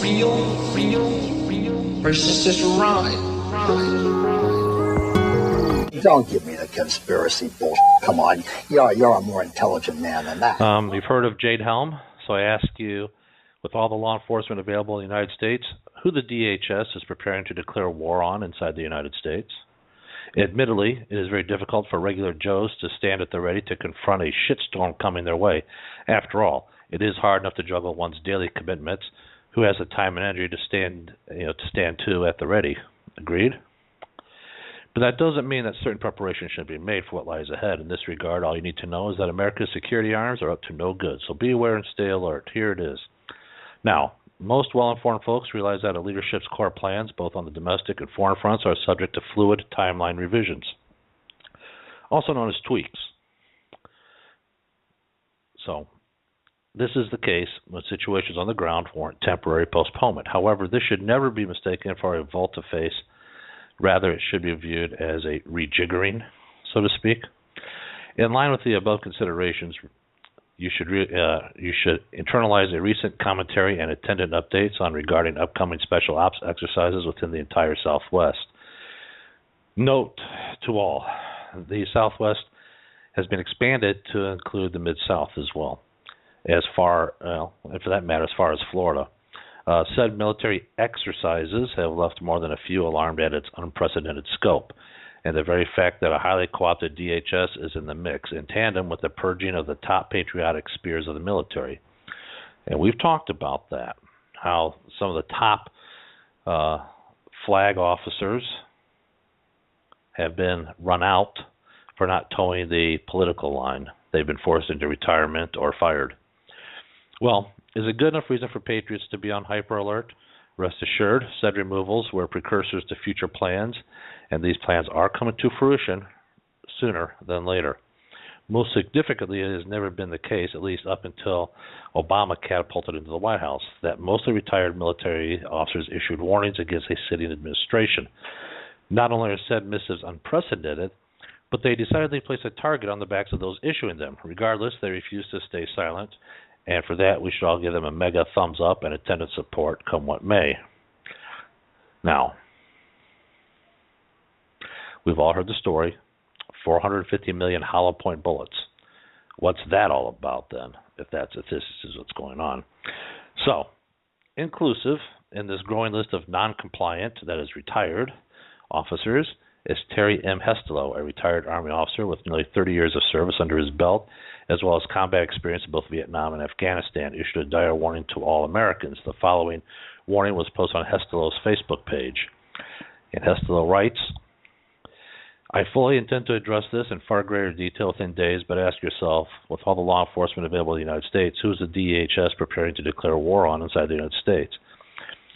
real, versus just rhyme. Don't give me the conspiracy bullshit. Come on, you're a more intelligent man than that. You've heard of Jade Helm, so I ask you, with all the law enforcement available in the United States, who the DHS is preparing to declare war on inside the United States. Admittedly, it is very difficult for regular Joes to stand at the ready to confront a shitstorm coming their way. After all, it is hard enough to juggle one's daily commitments. Who has the time and energy to stand to at the ready? Agreed? But that doesn't mean that certain preparation should be made for what lies ahead. In this regard, all you need to know is that America's security arms are up to no good. So be aware and stay alert. Here it is. Now, most well-informed folks realize that a leadership's core plans, both on the domestic and foreign fronts, are subject to fluid timeline revisions, also known as tweaks. So, this is the case when situations on the ground warrant temporary postponement. However, this should never be mistaken for a volte-face. Rather, it should be viewed as a rejiggering, so to speak. In line with the above considerations, you should internalize a recent commentary and attendant updates regarding upcoming special ops exercises within the entire Southwest. Note to all, the Southwest has been expanded to include the Mid-South as well, and for that matter, as far as Florida. Said military exercises have left more than a few alarmed at its unprecedented scope, and the very fact that a highly co-opted DHS is in the mix, in tandem with the purging of the top patriotic spears of the military. And we've talked about that, how some of the top flag officers have been run out for not towing the political line. They've been forced into retirement or fired. Well, is it good enough reason for patriots to be on hyper alert? Rest assured, said removals were precursors to future plans, and these plans are coming to fruition sooner than later. Most significantly, it has never been the case, at least up until Obama catapulted into the White House, that mostly retired military officers issued warnings against a sitting administration. Not only are said missives unprecedented, but they decidedly place a target on the backs of those issuing them. Regardless, they refuse to stay silent, and for that, we should all give them a mega thumbs up and attendant support, come what may. Now, we've all heard the story, 450 million hollow point bullets. What's that all about then, if this is what's going on? So, inclusive in this growing list of non-compliant, that is retired, officers, is Terry M. Hestelow, a retired Army officer with nearly 30 years of service under his belt, as well as combat experience in both Vietnam and Afghanistan, issued a dire warning to all Americans. The following warning was posted on Hestelow's Facebook page. And Hestelow writes, I fully intend to address this in far greater detail within days, but ask yourself, with all the law enforcement available in the United States, who is the DHS preparing to declare war on inside the United States?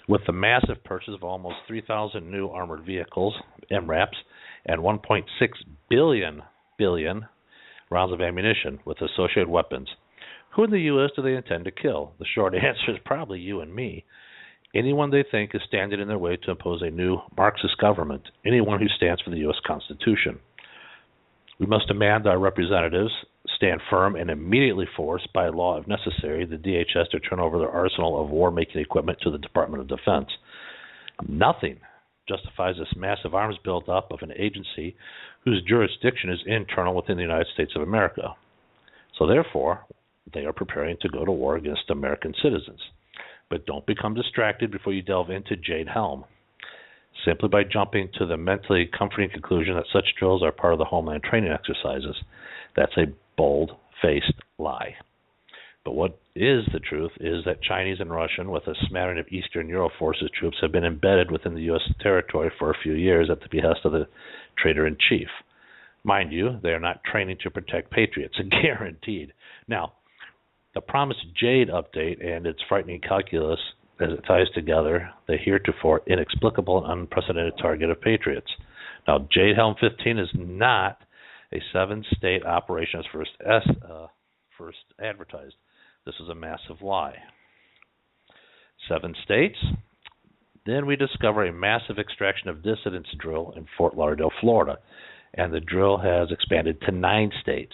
With the massive purchase of almost 3,000 new armored vehicles, MRAPs, and 1.6 billion rounds of ammunition with associated weapons, who in the U.S. do they intend to kill? The short answer is probably you and me. Anyone they think is standing in their way to impose a new Marxist government, anyone who stands for the U.S. Constitution. We must demand our representatives stand firm and immediately force, by law if necessary, the DHS to turn over their arsenal of war-making equipment to the Department of Defense. Nothing justifies this massive arms buildup of an agency whose jurisdiction is internal within the United States of America. So therefore, they are preparing to go to war against American citizens. But don't become distracted before you delve into Jade Helm, simply by jumping to the mentally comforting conclusion that such drills are part of the homeland training exercises. That's a bold-faced lie. But what is the truth is that Chinese and Russian, with a smattering of Eastern Euro Forces troops, have been embedded within the U.S. territory for a few years at the behest of the traitor-in-chief. Mind you, they are not training to protect patriots, guaranteed. Now, the promised Jade update and its frightening calculus as it ties together the heretofore inexplicable and unprecedented target of patriots. Now, Jade Helm 15 is not a 7-state operation as first advertised. This is a massive lie. 7 states? Then we discover a massive extraction of dissidents drill in Fort Lauderdale, Florida, and the drill has expanded to 9 states.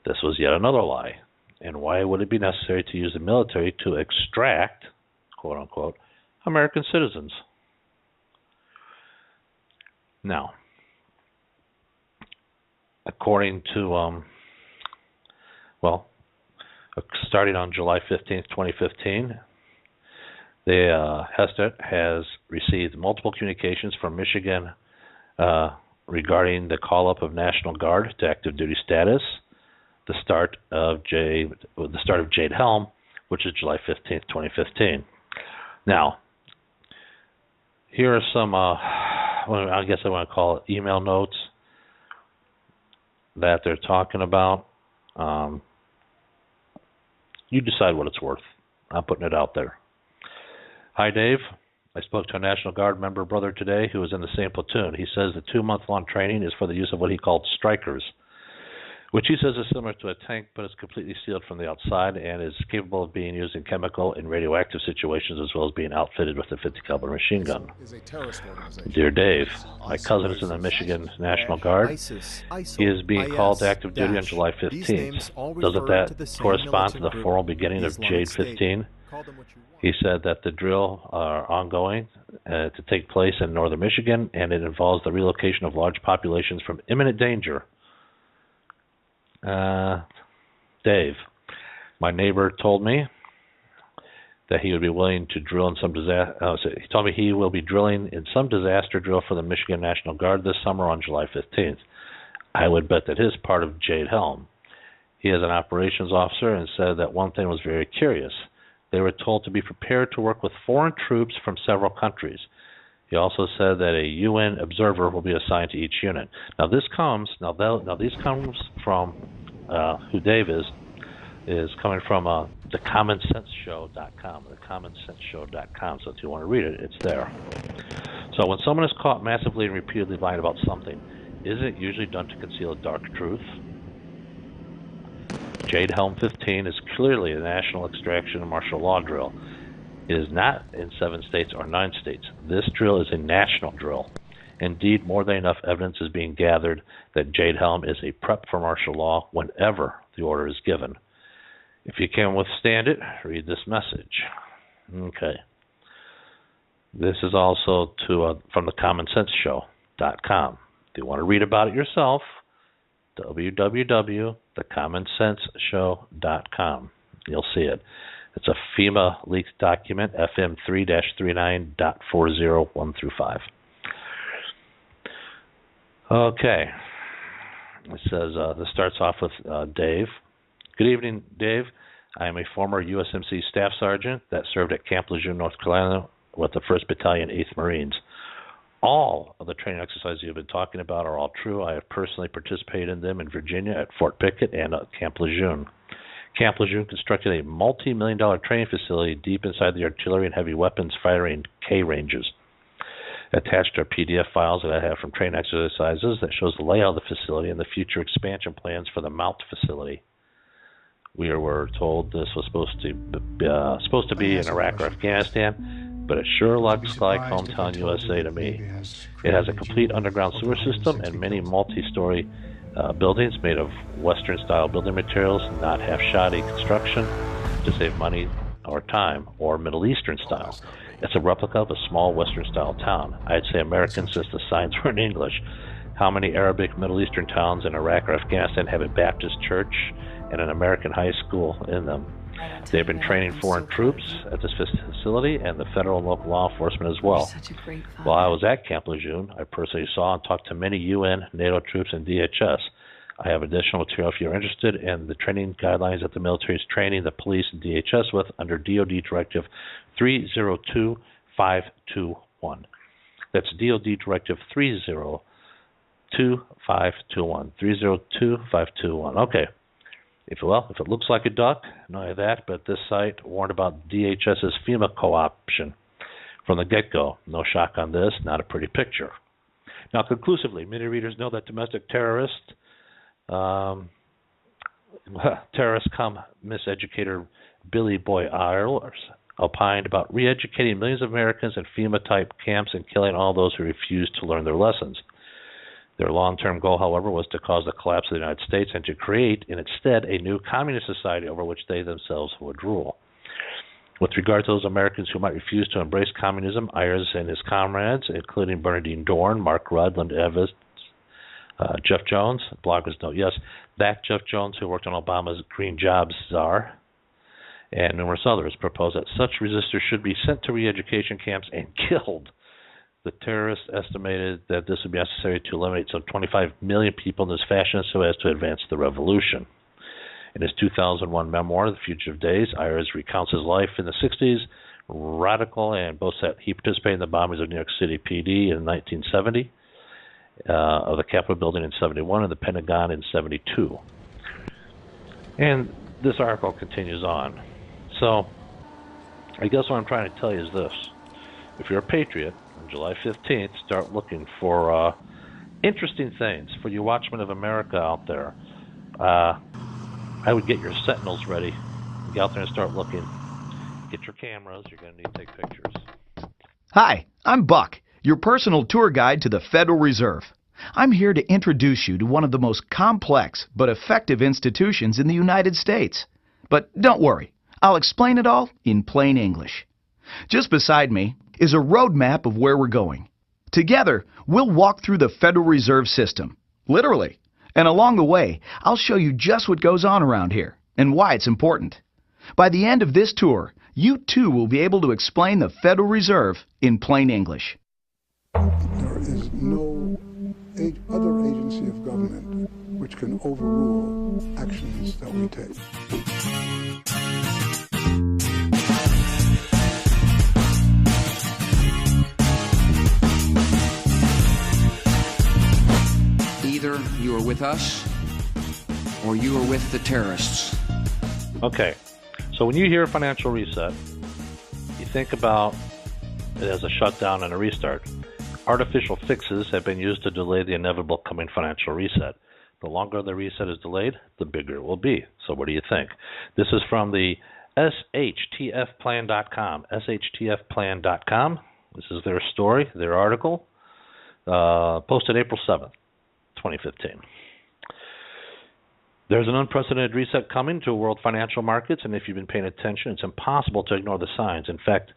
This was yet another lie. And why would it be necessary to use the military to extract, quote-unquote, American citizens. Now, according to, starting on July 15th, 2015, Hester has received multiple communications from Michigan regarding the call-up of National Guard to active duty status, the start of Jade Helm, which is July 15th, 2015. Now, here are some, I guess I want to call it email notes that they're talking about. You decide what it's worth. I'm putting it out there. Hi, Dave. I spoke to a National Guard member brother today who was in the same platoon. He says the 2-month-long training is for the use of what he called strikers, which he says is similar to a tank, but is completely sealed from the outside and is capable of being used in chemical and radioactive situations, as well as being outfitted with a 50-caliber machine gun. Dear Dave, my cousin is in the Michigan National Guard. He is being called to active duty on July 15th. Doesn't that correspond to the formal beginning of Jade 15? He said that the drill are ongoing to take place in northern Michigan, and it involves the relocation of large populations from imminent danger. Dave, my neighbor told me that he would be willing to drill in some disaster. He told me he will be drilling in some disaster drill for the Michigan National Guard this summer on July 15th. I would bet that his part of Jade Helm. He is an operations officer and said that one thing was very curious. They were told to be prepared to work with foreign troops from several countries. He also said that a UN observer will be assigned to each unit. Now this comes from who Dave is coming from thecommonsenseshow.com. Thecommonsenseshow.com. So if you want to read it, it's there. So when someone is caught massively and repeatedly lying about something, isn't it usually done to conceal a dark truth? Jade Helm 15 is clearly a national extraction and martial law drill. It is not in 7 states or 9 states. This drill is a national drill. Indeed, more than enough evidence is being gathered that Jade Helm is a prep for martial law whenever the order is given. If you can withstand it, read this message. Okay. This is also from thecommonsenseshow.com. If you want to read about it yourself, www.thecommonsenseshow.com. You'll see it. It's a FEMA leaked document, FM 3-39.401-5. Okay. It says, this starts off with Dave. Good evening, Dave. I am a former USMC staff sergeant that served at Camp Lejeune, North Carolina with the 1st Battalion, 8th Marines. All of the training exercises you've been talking about are all true. I have personally participated in them in Virginia at Fort Pickett and at Camp Lejeune. Camp Lejeune constructed a multi-million-dollar training facility deep inside the artillery and heavy weapons firing K ranges. Attached are PDF files that I have from training exercises that shows the layout of the facility and the future expansion plans for the Mount facility. We were told this was supposed to be in Iraq or Afghanistan, but it sure looks like hometown USA to me. It has a complete underground sewer system and many multi-story buildings made of Western-style building materials, not half-shoddy construction to save money or time, or Middle Eastern style. It's a replica of a small Western-style town. I'd say American since the signs were in English. How many Arabic Middle Eastern towns in Iraq or Afghanistan have a Baptist church and an American high school in them? They've been training foreign troops at this facility and the federal and local law enforcement as well. While I was at Camp Lejeune, I personally saw and talked to many UN, NATO troops, and DHS. I have additional material if you're interested in the training guidelines that the military is training the police and DHS with under DoD Directive 302521. That's DoD Directive 302521. 302521. Okay. If it looks like a duck, not only that, but this site warned about DHS's FEMA co-option from the get-go. No shock on this, not a pretty picture. Now, conclusively, many readers know that domestic terrorist miseducator Billy Boy Eilers opined about re-educating millions of Americans in FEMA-type camps and killing all those who refused to learn their lessons. Their long-term goal, however, was to cause the collapse of the United States and to create, in its stead, a new communist society over which they themselves would rule. With regard to those Americans who might refuse to embrace communism, Ayers and his comrades, including Bernardine Dorn, Mark Rudd, Linda Evans, Jeff Jones, bloggers note, yes, back Jeff Jones, who worked on Obama's Green Jobs Czar, and numerous others, proposed that such resistors should be sent to re-education camps and killed. The terrorists estimated that this would be necessary to eliminate some 25 million people in this fashion so as to advance the revolution. In his 2001 memoir, The Fugitive Days, Ayers recounts his life in the 60s, radical, and boasts that he participated in the bombings of New York City PD in 1970, of the Capitol building in 71, and the Pentagon in 72. And this article continues on. So, I guess what I'm trying to tell you is this. If you're a patriot, on July 15th, start looking for interesting things for you watchmen of America out there. I would get your sentinels ready. Get out there and start looking. Get your cameras. You're going to need to take pictures. Hi, I'm Buck, your personal tour guide to the Federal Reserve. I'm here to introduce you to one of the most complex but effective institutions in the United States. But don't worry, I'll explain it all in plain English. Just beside me is a roadmap of where we're going. Together, we'll walk through the Federal Reserve System, literally. And along the way, I'll show you just what goes on around here and why it's important. By the end of this tour, you too will be able to explain the Federal Reserve in plain English. There is no other agency of government which can overrule actions that we take. Either you are with us or you are with the terrorists. Okay, so when you hear financial reset, you think about it as a shutdown and a restart. Artificial fixes have been used to delay the inevitable coming financial reset. The longer the reset is delayed, the bigger it will be. So what do you think? This is from the shtfplan.com. shtfplan.com. This is their story, their article, posted April 7th. 2015. There's an unprecedented reset coming to world financial markets, and if you've been paying attention, it's impossible to ignore the signs. In fact,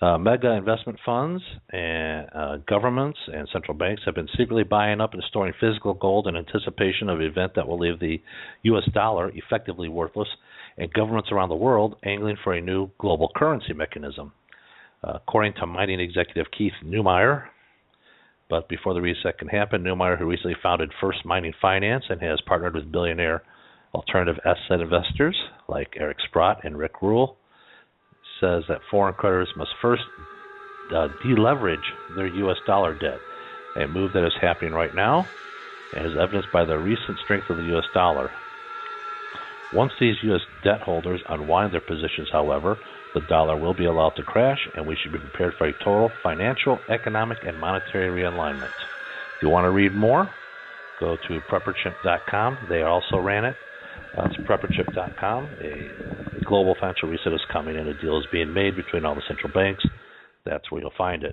mega investment funds and governments and central banks have been secretly buying up and storing physical gold in anticipation of an event that will leave the U.S. dollar effectively worthless, and governments around the world angling for a new global currency mechanism. According to mining executive Keith Neumeyer, but before the reset can happen, Neumeyer, who recently founded First Mining Finance and has partnered with billionaire alternative asset investors like Eric Sprott and Rick Rule, says that foreign creditors must first deleverage their U.S. dollar debt, a move that is happening right now and is evidenced by the recent strength of the U.S. dollar. Once these U.S. debt holders unwind their positions, however, the dollar will be allowed to crash, and we should be prepared for a total financial, economic, and monetary realignment. If you want to read more, go to prepperchimp.com. They also ran it. It's prepperchimp.com. A global financial reset is coming, and a deal is being made between all the central banks. That's where you'll find it.